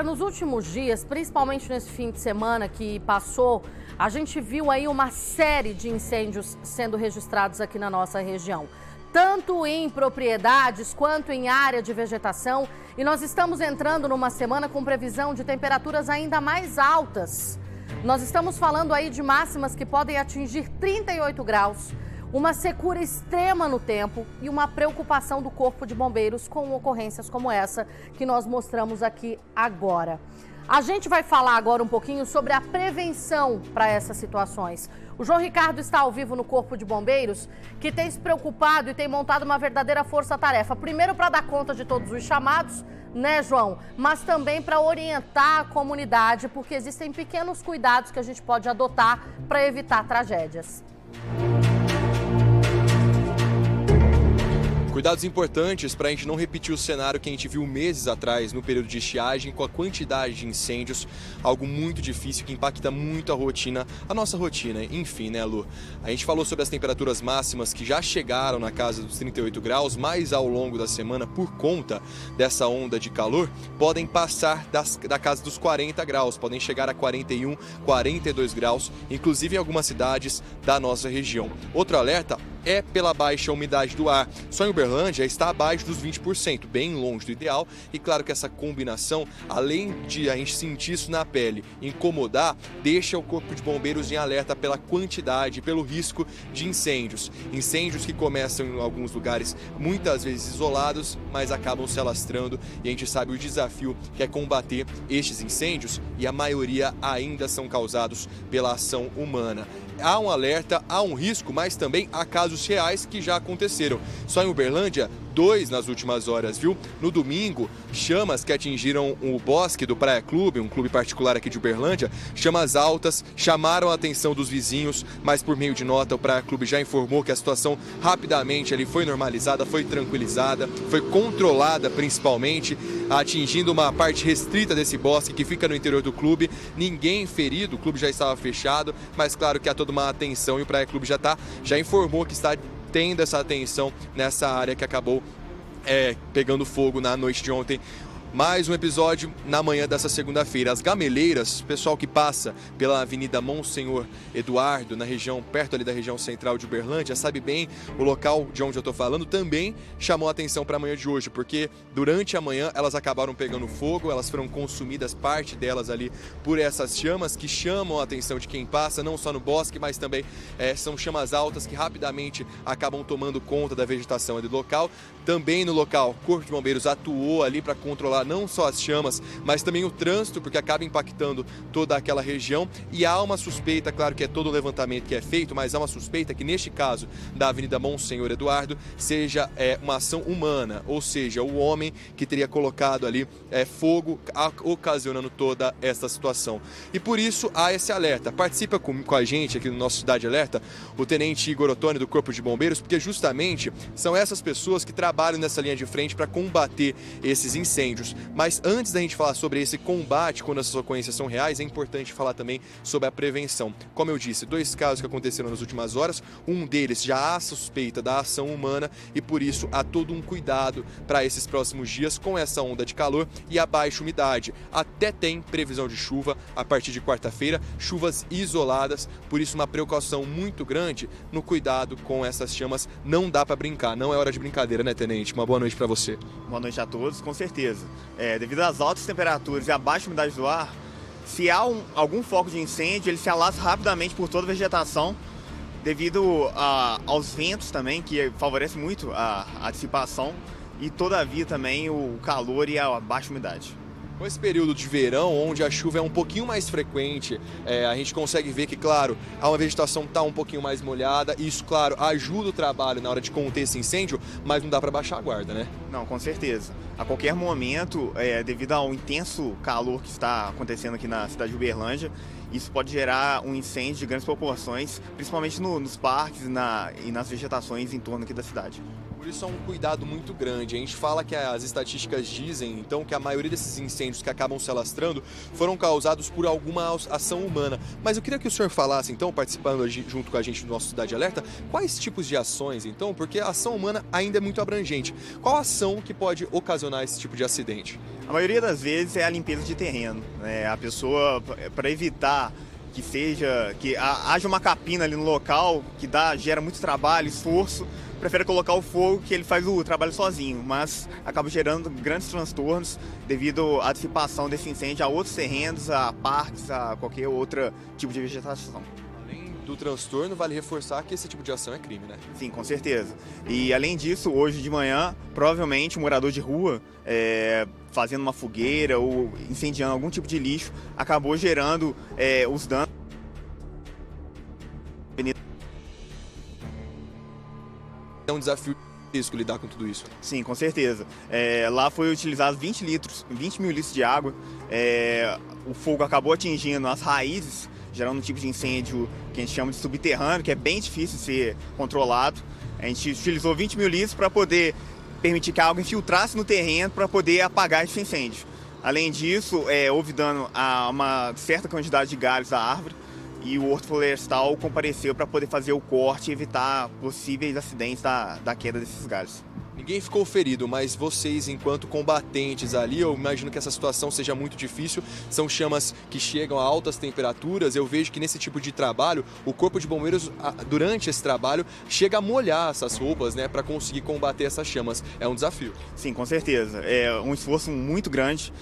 Nos últimos dias, principalmente nesse fim de semana que passou, a gente viu aí uma série de incêndios sendo registrados aqui na nossa região, tanto em propriedades quanto em área de vegetação. E nós estamos entrando numa semana com previsão de temperaturas ainda mais altas. Nós estamos falando aí de máximas que podem atingir 38 graus. Uma secura extrema no tempo e uma preocupação do Corpo de Bombeiros com ocorrências como essa que nós mostramos aqui agora. A gente vai falar agora um pouquinho sobre a prevenção para essas situações. O João Ricardo está ao vivo no Corpo de Bombeiros, que tem se preocupado e tem montado uma verdadeira força-tarefa. Primeiro para dar conta de todos os chamados, né, João? Mas também para orientar a comunidade, porque existem pequenos cuidados que a gente pode adotar para evitar tragédias. Cuidados importantes para a gente não repetir o cenário que a gente viu meses atrás no período de estiagem, com a quantidade de incêndios, algo muito difícil que impacta muito a nossa rotina, enfim, né, Lu? A gente falou sobre as temperaturas máximas que já chegaram na casa dos 38 graus, mas ao longo da semana, por conta dessa onda de calor, podem passar da casa dos 40 graus, podem chegar a 41, 42 graus, inclusive em algumas cidades da nossa região. Outro alerta é pela baixa umidade do ar. Só em Uberlândia está abaixo dos 20%, bem longe do ideal. E claro que essa combinação, além de a gente sentir isso na pele, incomodar, deixa o Corpo de Bombeiros em alerta pela quantidade, pelo risco de incêndios. Incêndios que começam em alguns lugares muitas vezes isolados, mas acabam se alastrando. E a gente sabe o desafio que é combater estes incêndios, e a maioria ainda são causados pela ação humana. Há um alerta, há um risco, mas também há casos reais que já aconteceram. Só em Uberlândia, 2 nas últimas horas, viu? No domingo, chamas que atingiram o bosque do Praia Clube, um clube particular aqui de Uberlândia, chamas altas, chamaram a atenção dos vizinhos, mas por meio de nota o Praia Clube já informou que a situação rapidamente ali foi normalizada, foi tranquilizada, foi controlada principalmente, atingindo uma parte restrita desse bosque que fica no interior do clube. Ninguém ferido, o clube já estava fechado, mas claro que há toda uma atenção e o Praia Clube já informou que está tendo essa atenção nessa área que acabou pegando fogo na noite de ontem. Mais um episódio na manhã dessa segunda-feira. As gameleiras, pessoal que passa pela Avenida Monsenhor Eduardo, na região, perto ali da região central de Uberlândia, sabe bem o local de onde eu estou falando, também chamou a atenção para a manhã de hoje, porque durante a manhã elas acabaram pegando fogo, elas foram consumidas, parte delas ali, por essas chamas que chamam a atenção de quem passa, não só no bosque, mas também são chamas altas que rapidamente acabam tomando conta da vegetação ali do local. Também no local, o Corpo de Bombeiros atuou ali para controlar não só as chamas, mas também o trânsito, porque acaba impactando toda aquela região. E há uma suspeita, claro que é todo o levantamento que é feito, mas há uma suspeita que neste caso da Avenida Monsenhor Eduardo seja uma ação humana, ou seja, o homem que teria colocado ali fogo, ocasionando toda essa situação. E por isso há esse alerta. Participa com a gente aqui no nosso Cidade Alerta o Tenente Igor Ottoni do Corpo de Bombeiros, porque justamente são essas pessoas que trabalham nessa linha de frente para combater esses incêndios. Mas antes da gente falar sobre esse combate, quando essas ocorrências são reais, é importante falar também sobre a prevenção. Como eu disse, 2 casos que aconteceram nas últimas horas, um deles já há suspeita da ação humana e por isso há todo um cuidado para esses próximos dias com essa onda de calor e a baixa umidade. Até tem previsão de chuva a partir de quarta-feira, chuvas isoladas, por isso uma precaução muito grande no cuidado com essas chamas. Não dá para brincar, não é hora de brincadeira, né, Tenente? Uma boa noite para você. Boa noite a todos, com certeza. Devido às altas temperaturas e à baixa umidade do ar, se há algum foco de incêndio, ele se alastra rapidamente por toda a vegetação, devido aos ventos também, que favorecem muito a dissipação, e todavia também o calor e a baixa umidade. Com esse período de verão, onde a chuva é um pouquinho mais frequente, a gente consegue ver que, claro, há uma vegetação que está um pouquinho mais molhada, e isso, claro, ajuda o trabalho na hora de conter esse incêndio, mas não dá para baixar a guarda, né? Não, com certeza. A qualquer momento, devido ao intenso calor que está acontecendo aqui na cidade de Uberlândia, isso pode gerar um incêndio de grandes proporções, principalmente nos parques e nas vegetações em torno aqui da cidade. Por isso é um cuidado muito grande. A gente fala que as estatísticas dizem, então, que a maioria desses incêndios que acabam se alastrando foram causados por alguma ação humana. Mas eu queria que o senhor falasse, então, participando junto com a gente do nosso Cidade Alerta, quais tipos de ações, então, porque a ação humana ainda é muito abrangente. Qual ação que pode ocasionar esse tipo de acidente? A maioria das vezes é a limpeza de terreno, né? A pessoa, para evitar que haja uma capina ali no local, que gera muito trabalho, esforço, prefere colocar o fogo, que ele faz o trabalho sozinho, mas acaba gerando grandes transtornos devido à dissipação desse incêndio a outros terrenos, a parques, a qualquer outro tipo de vegetação. Além do transtorno, vale reforçar que esse tipo de ação é crime, né? Sim, com certeza. E além disso, hoje de manhã, provavelmente um morador de rua, fazendo uma fogueira ou incendiando algum tipo de lixo, acabou gerando os danos. É um desafio gigantesco lidar com tudo isso. Sim, com certeza. Lá foi utilizado 20 mil litros de água. O fogo acabou atingindo as raízes, gerando um tipo de incêndio que a gente chama de subterrâneo, que é bem difícil de ser controlado. A gente utilizou 20 mil litros para poder permitir que a água infiltrasse no terreno para poder apagar esse incêndio. Além disso, houve dano a uma certa quantidade de galhos da árvore, e o Horto Florestal compareceu para poder fazer o corte e evitar possíveis acidentes da queda desses galhos. Ninguém ficou ferido, mas vocês, enquanto combatentes ali, eu imagino que essa situação seja muito difícil. São chamas que chegam a altas temperaturas. Eu vejo que nesse tipo de trabalho, o Corpo de Bombeiros, durante esse trabalho, chega a molhar essas roupas, né, para conseguir combater essas chamas. É um desafio. Sim, com certeza. É um esforço muito grande.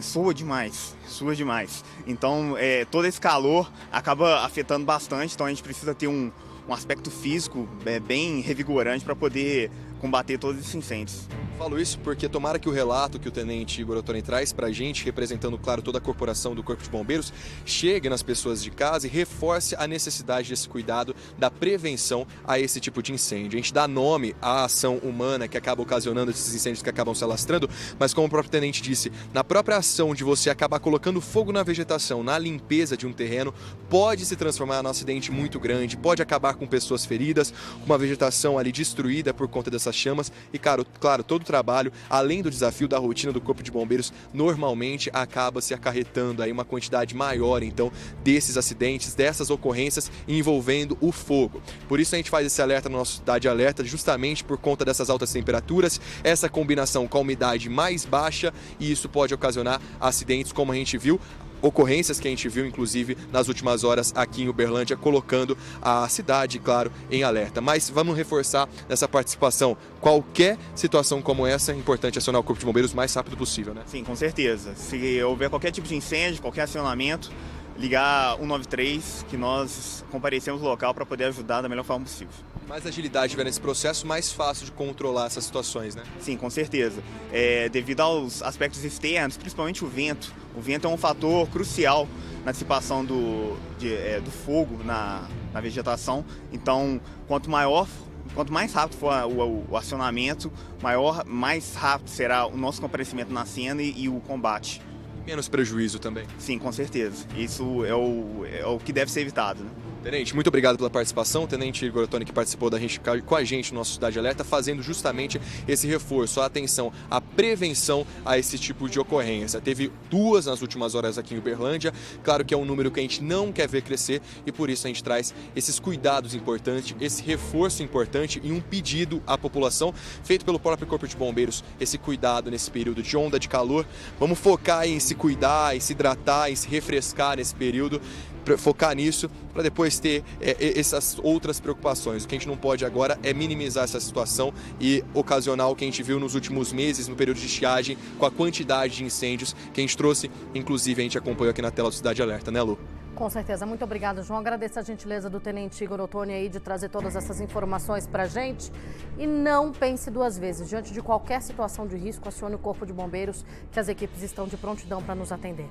Soa demais. Então, todo esse calor acaba afetando bastante, então a gente precisa ter um aspecto físico bem revigorante para poder combater todos esses incêndios. Falo isso porque tomara que o relato que o Tenente Igor Ottoni traz pra gente, representando, claro, toda a corporação do Corpo de Bombeiros, chegue nas pessoas de casa e reforce a necessidade desse cuidado, da prevenção a esse tipo de incêndio. A gente dá nome à ação humana que acaba ocasionando esses incêndios que acabam se alastrando, mas como o próprio Tenente disse, na própria ação de você acabar colocando fogo na vegetação, na limpeza de um terreno, pode se transformar num acidente muito grande, pode acabar com pessoas feridas, com uma vegetação ali destruída por conta dessas chamas e, claro, todo o trabalho, além do desafio da rotina do Corpo de Bombeiros, normalmente acaba se acarretando aí uma quantidade maior, então, desses acidentes, dessas ocorrências envolvendo o fogo. Por isso a gente faz esse alerta no nosso Cidade Alerta, justamente por conta dessas altas temperaturas, essa combinação com a umidade mais baixa, e isso pode ocasionar acidentes, como a gente viu, ocorrências que a gente viu, inclusive, nas últimas horas aqui em Uberlândia, colocando a cidade, claro, em alerta. Mas vamos reforçar nessa participação. Qualquer situação como essa, é importante acionar o Corpo de Bombeiros o mais rápido possível, né? Sim, com certeza. Se houver qualquer tipo de incêndio, qualquer acionamento, ligar 193, que nós comparecemos no local para poder ajudar da melhor forma possível. Mais agilidade tiver nesse processo, mais fácil de controlar essas situações, né? Sim, com certeza. Devido aos aspectos externos, principalmente o vento. O vento é um fator crucial na dissipação do fogo na vegetação. Então, quanto mais rápido for o acionamento, mais rápido será o nosso comparecimento na cena e o combate. Menos prejuízo também. Sim, com certeza. Isso é o que deve ser evitado, né? Tenente, muito obrigado pela participação. Tenente Igor Ottoni, que participou com a gente no nosso Cidade Alerta, fazendo justamente esse reforço, a atenção, a prevenção a esse tipo de ocorrência. Teve 2 nas últimas horas aqui em Uberlândia. Claro que é um número que a gente não quer ver crescer e por isso a gente traz esses cuidados importantes, esse reforço importante e um pedido à população feito pelo próprio Corpo de Bombeiros, esse cuidado nesse período de onda de calor. Vamos focar em se cuidar, em se hidratar, em se refrescar nesse período, focar nisso para depois ter essas outras preocupações. O que a gente não pode agora é minimizar essa situação e ocasionar o que a gente viu nos últimos meses, no período de estiagem, com a quantidade de incêndios que a gente trouxe, inclusive a gente acompanhou aqui na tela do Cidade Alerta, né, Lu? Com certeza. Muito obrigada, João. Agradeço a gentileza do Tenente Igor Ottoni aí de trazer todas essas informações pra gente. E não pense 2 vezes. Diante de qualquer situação de risco, acione o Corpo de Bombeiros, que as equipes estão de prontidão para nos atender.